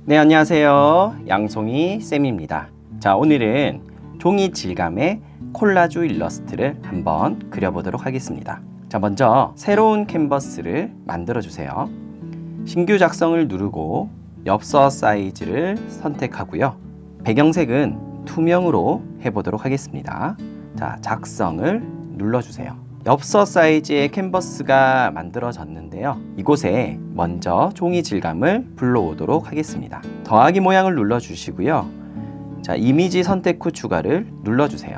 네, 안녕하세요. 양송이 쌤입니다. 자, 오늘은 종이 질감의 콜라주 일러스트를 한번 그려보도록 하겠습니다. 자, 먼저 새로운 캔버스를 만들어 주세요. 신규 작성을 누르고 엽서 사이즈를 선택하고요. 배경색은 투명으로 해보도록 하겠습니다. 자, 작성을 눌러주세요. 엽서 사이즈의 캔버스가 만들어졌는데요. 이곳에 먼저 종이 질감을 불러오도록 하겠습니다. 더하기 모양을 눌러주시고요. 자, 이미지 선택 후 추가를 눌러주세요.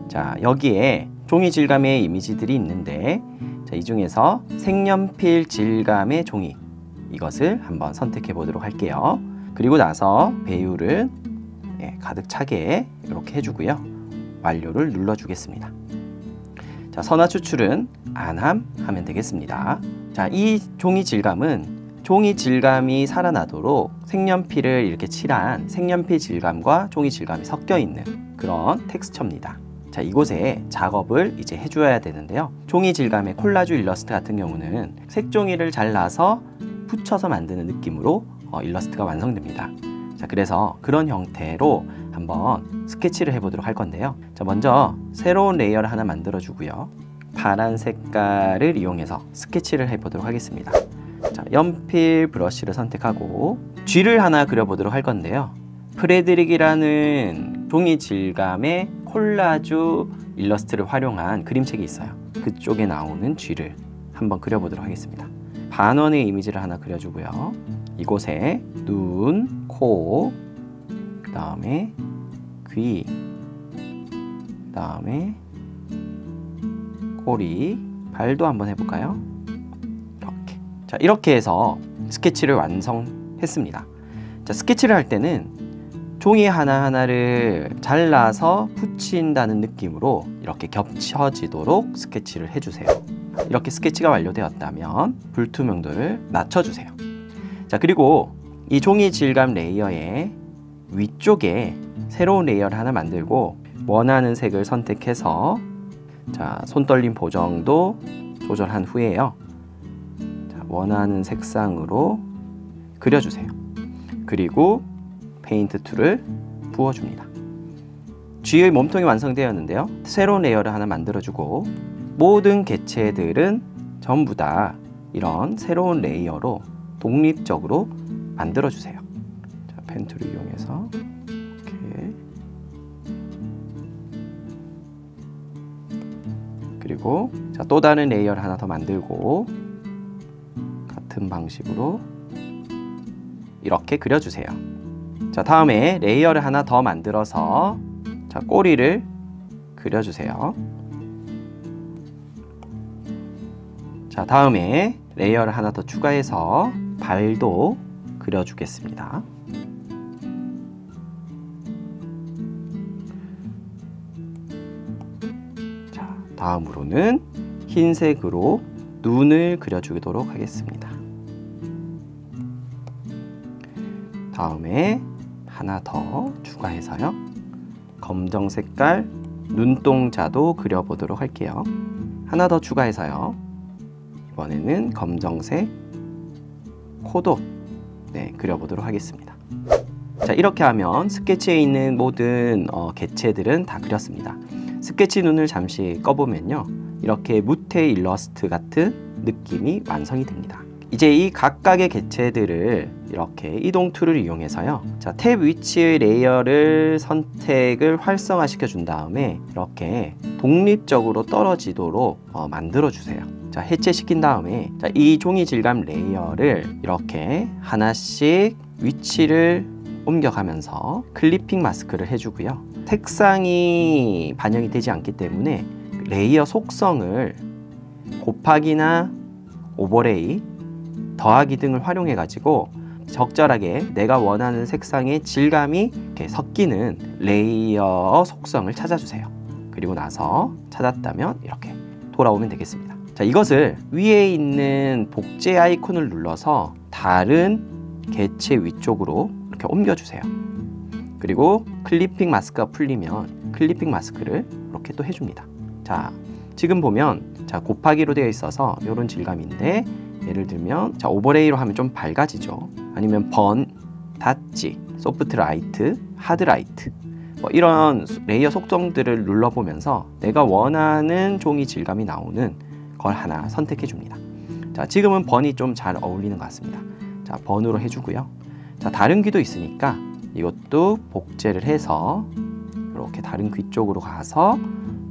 자, 여기에 종이 질감의 이미지들이 있는데, 자, 이 중에서 색연필 질감의 종이, 이것을 한번 선택해 보도록 할게요. 그리고 나서 배율을 가득 차게 이렇게 해주고요. 완료를 눌러주겠습니다. 자, 선화 추출은 안함 하면 되겠습니다. 자, 이 종이 질감은 종이 질감이 살아나도록 색연필을 이렇게 칠한 색연필 질감과 종이 질감이 섞여 있는 그런 텍스처입니다. 자, 이곳에 작업을 이제 해줘야 되는데요. 종이 질감의 콜라주 일러스트 같은 경우는 색종이를 잘라서 붙여서 만드는 느낌으로 일러스트가 완성됩니다. 자, 그래서 그런 형태로 한번 스케치를 해보도록 할 건데요. 자, 먼저 새로운 레이어를 하나 만들어 주고요. 파란 색깔을 이용해서 스케치를 해보도록 하겠습니다. 자, 연필 브러쉬를 선택하고 쥐를 하나 그려보도록 할 건데요. 프레드릭이라는 종이 질감의 콜라주 일러스트를 활용한 그림책이 있어요. 그쪽에 나오는 쥐를 한번 그려보도록 하겠습니다. 반원의 이미지를 하나 그려주고요. 이곳에 눈, 코, 그 다음에 귀, 그 다음에 꼬리, 발도 한번 해볼까요? 이렇게. 자, 이렇게 해서 스케치를 완성했습니다. 자, 스케치를 할 때는 종이 하나하나를 잘라서 붙인다는 느낌으로 이렇게 겹쳐지도록 스케치를 해주세요. 이렇게 스케치가 완료되었다면 불투명도를 낮춰주세요. 자, 그리고 이 종이 질감 레이어의 위쪽에 새로운 레이어를 하나 만들고 원하는 색을 선택해서, 자, 손떨림 보정도 조절한 후에요. 자, 원하는 색상으로 그려주세요. 그리고 페인트 툴을 부어줍니다. 쥐의 몸통이 완성되었는데요. 새로운 레이어를 하나 만들어주고 모든 개체들은 전부 다 이런 새로운 레이어로 독립적으로 만들어주세요. 자, 펜 툴을 이용해서 이렇게, 그리고 자, 또 다른 레이어를 하나 더 만들고 같은 방식으로 이렇게 그려주세요. 자, 다음에 레이어를 하나 더 만들어서, 자, 꼬리를 그려주세요. 자, 다음에 레이어를 하나 더 추가해서 발도 그려주겠습니다. 자, 다음으로는 흰색으로 눈을 그려주도록 하겠습니다. 다음에 하나 더 추가해서요. 검정 색깔 눈동자도 그려보도록 할게요. 하나 더 추가해서요. 이번에는 검정색 코도 그려보도록 하겠습니다. 자, 이렇게 하면 스케치에 있는 모든 개체들은 다 그렸습니다. 스케치 눈을 잠시 꺼보면요, 이렇게 무태 일러스트 같은 느낌이 완성이 됩니다. 이제 이 각각의 개체들을 이렇게 이동 툴을 이용해서요, 자, 탭 위치의 레이어를 선택을 활성화 시켜준 다음에 이렇게 독립적으로 떨어지도록 만들어 주세요. 자, 해체시킨 다음에, 자, 이 종이 질감 레이어를 이렇게 하나씩 위치를 옮겨가면서 클리핑 마스크를 해주고요. 색상이 반영이 되지 않기 때문에 레이어 속성을 곱하기나 오버레이, 더하기 등을 활용해 가지고 적절하게 내가 원하는 색상의 질감이 이렇게 섞이는 레이어 속성을 찾아주세요. 그리고 나서 찾았다면 이렇게 돌아오면 되겠습니다. 자, 이것을 위에 있는 복제 아이콘을 눌러서 다른 개체 위쪽으로 이렇게 옮겨주세요. 그리고 클리핑 마스크가 풀리면 클리핑 마스크를 이렇게 또 해줍니다. 자, 지금 보면, 자, 곱하기로 되어 있어서 이런 질감인데, 예를 들면, 자, 오버레이로 하면 좀 밝아지죠. 아니면 번, 닷지, 소프트 라이트, 하드 라이트 뭐 이런 레이어 속성들을 눌러보면서 내가 원하는 종이 질감이 나오는 걸 하나 선택해 줍니다. 자, 지금은 번이 좀 잘 어울리는 것 같습니다. 자, 번으로 해주고요. 자, 다른 귀도 있으니까 이것도 복제를 해서 이렇게 다른 귀 쪽으로 가서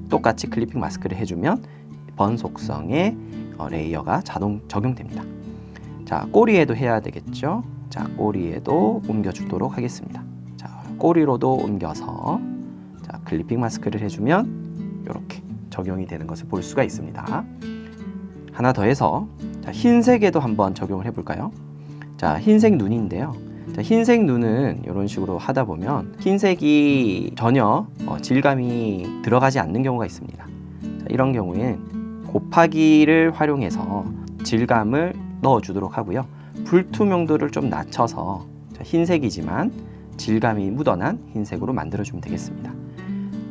똑같이 클리핑 마스크를 해주면 번 속성의 레이어가 자동 적용됩니다. 자, 꼬리에도 해야 되겠죠. 자, 꼬리에도 옮겨주도록 하겠습니다. 자, 꼬리로도 옮겨서 자, 클리핑 마스크를 해주면 이렇게 적용이 되는 것을 볼 수가 있습니다. 하나 더 해서 자, 흰색에도 한번 적용을 해볼까요? 자, 흰색 눈인데요. 자, 흰색 눈은 이런 식으로 하다 보면 흰색이 전혀 질감이 들어가지 않는 경우가 있습니다. 자, 이런 경우엔 곱하기를 활용해서 질감을 넣어주도록 하고요. 불투명도를 좀 낮춰서 자, 흰색이지만 질감이 묻어난 흰색으로 만들어주면 되겠습니다.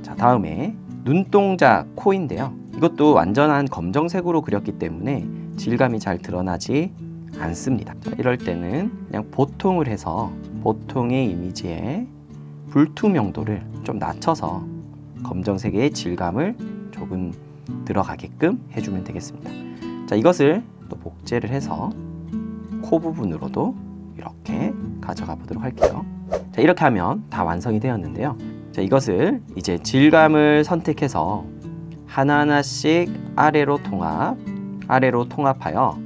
자, 다음에 눈동자 코인데요. 이것도 완전한 검정색으로 그렸기 때문에 질감이 잘 드러나지 않습니다. 자, 이럴 때는 그냥 보통을 해서 보통의 이미지에 불투명도를 좀 낮춰서 검정색의 질감을 조금 들어가게끔 해주면 되겠습니다. 자, 이것을 또 복제를 해서 코 부분으로도 이렇게 가져가 보도록 할게요. 자, 이렇게 하면 다 완성이 되었는데요. 자, 이것을 이제 질감을 선택해서 하나하나씩 아래로 통합하여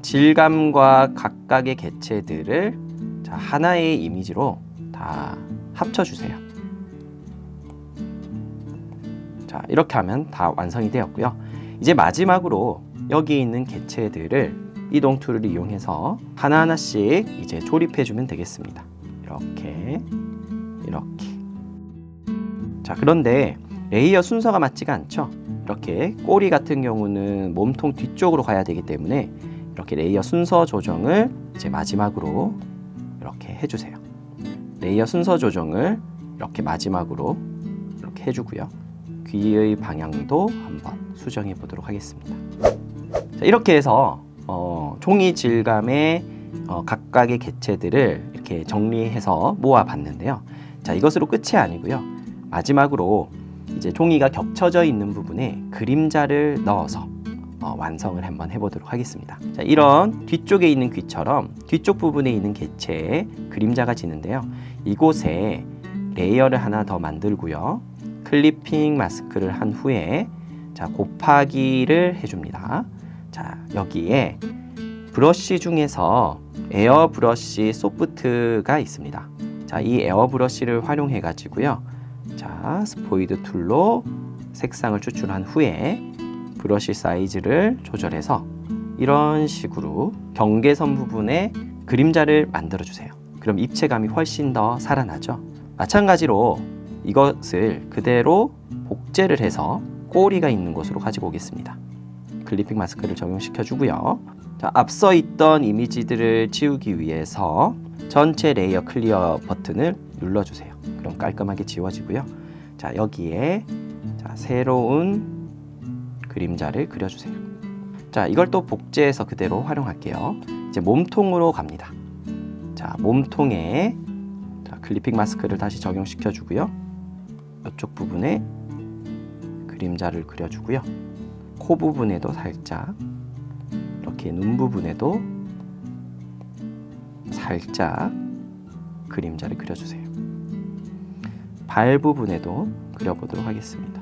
질감과 각각의 개체들을 자, 하나의 이미지로 다 합쳐주세요. 자, 이렇게 하면 다 완성이 되었고요. 이제 마지막으로 여기 있는 개체들을 이동 툴을 이용해서 하나하나씩 이제 조립해주면 되겠습니다. 이렇게. 자, 그런데 레이어 순서가 맞지가 않죠? 이렇게 꼬리 같은 경우는 몸통 뒤쪽으로 가야 되기 때문에 이렇게 레이어 순서 조정을 이제 마지막으로 이렇게 해주세요. 레이어 순서 조정을 이렇게 마지막으로 이렇게 해주고요. 귀의 방향도 한번 수정해 보도록 하겠습니다. 자, 이렇게 해서 종이 질감의 각각의 개체들을 이렇게 정리해서 모아 봤는데요. 자, 이것으로 끝이 아니고요. 마지막으로 이제 종이가 겹쳐져 있는 부분에 그림자를 넣어서 완성을 한번 해보도록 하겠습니다. 자, 이런 뒤쪽에 있는 귀처럼 뒤쪽 부분에 있는 개체에 그림자가 지는데요. 이곳에 레이어를 하나 더 만들고요. 클리핑 마스크를 한 후에 자, 곱하기를 해줍니다. 자, 여기에 브러쉬 중에서 에어 브러쉬 소프트가 있습니다. 자, 이 에어 브러쉬를 활용해 가지고요. 자, 스포이드 툴로 색상을 추출한 후에 브러쉬 사이즈를 조절해서 이런 식으로 경계선 부분에 그림자를 만들어 주세요. 그럼 입체감이 훨씬 더 살아나죠. 마찬가지로 이것을 그대로 복제를 해서 꼬리가 있는 곳으로 가지고 오겠습니다. 클리핑 마스크를 적용시켜 주고요. 자, 앞서 있던 이미지들을 지우기 위해서 전체 레이어 클리어 버튼을 눌러주세요. 그럼 깔끔하게 지워지고요. 자, 여기에 자, 새로운 그림자를 그려주세요. 자, 이걸 또 복제해서 그대로 활용할게요. 이제 몸통으로 갑니다. 자, 몸통에 자, 클리핑 마스크를 다시 적용시켜 주고요. 이쪽 부분에 그림자를 그려주고요. 코 부분에도 살짝, 이렇게 눈 부분에도 살짝 그림자를 그려주세요. 발 부분에도 그려보도록 하겠습니다.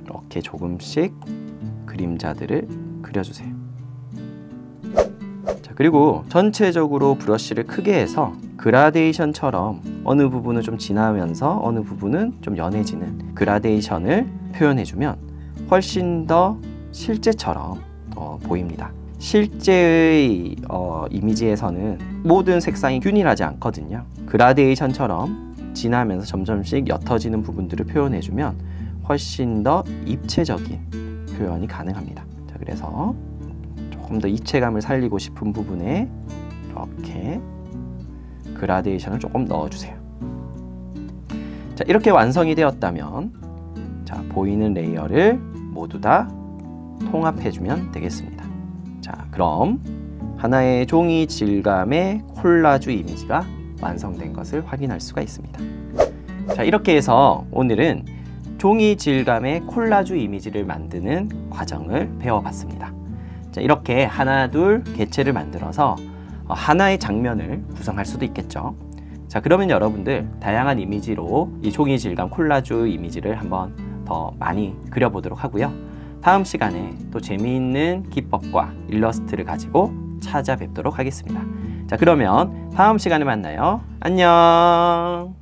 이렇게 조금씩 그림자들을 그려주세요. 자, 그리고 전체적으로 브러쉬를 크게 해서 그라데이션처럼 어느 부분은 좀 진하면서 어느 부분은 좀 연해지는 그라데이션을 표현해주면 훨씬 더 실제처럼 보입니다. 실제의 이미지에서는 모든 색상이 균일하지 않거든요. 그라데이션처럼 진하면서 점점씩 옅어지는 부분들을 표현해주면 훨씬 더 입체적인 표현이 가능합니다. 자, 그래서 조금 더 입체감을 살리고 싶은 부분에 이렇게 그라데이션을 조금 넣어주세요. 자, 이렇게 완성이 되었다면 자, 보이는 레이어를 모두 다 통합해주면 되겠습니다. 자, 그럼 하나의 종이 질감의 콜라주 이미지가 완성된 것을 확인할 수가 있습니다. 자, 이렇게 해서 오늘은 종이 질감의 콜라주 이미지를 만드는 과정을 배워봤습니다. 자, 이렇게 하나 둘 개체를 만들어서 하나의 장면을 구성할 수도 있겠죠. 자, 그러면 여러분들 다양한 이미지로 이 종이 질감 콜라주 이미지를 한번 더 많이 그려보도록 하고요. 다음 시간에 또 재미있는 기법과 일러스트를 가지고 찾아뵙도록 하겠습니다. 자, 그러면 다음 시간에 만나요. 안녕.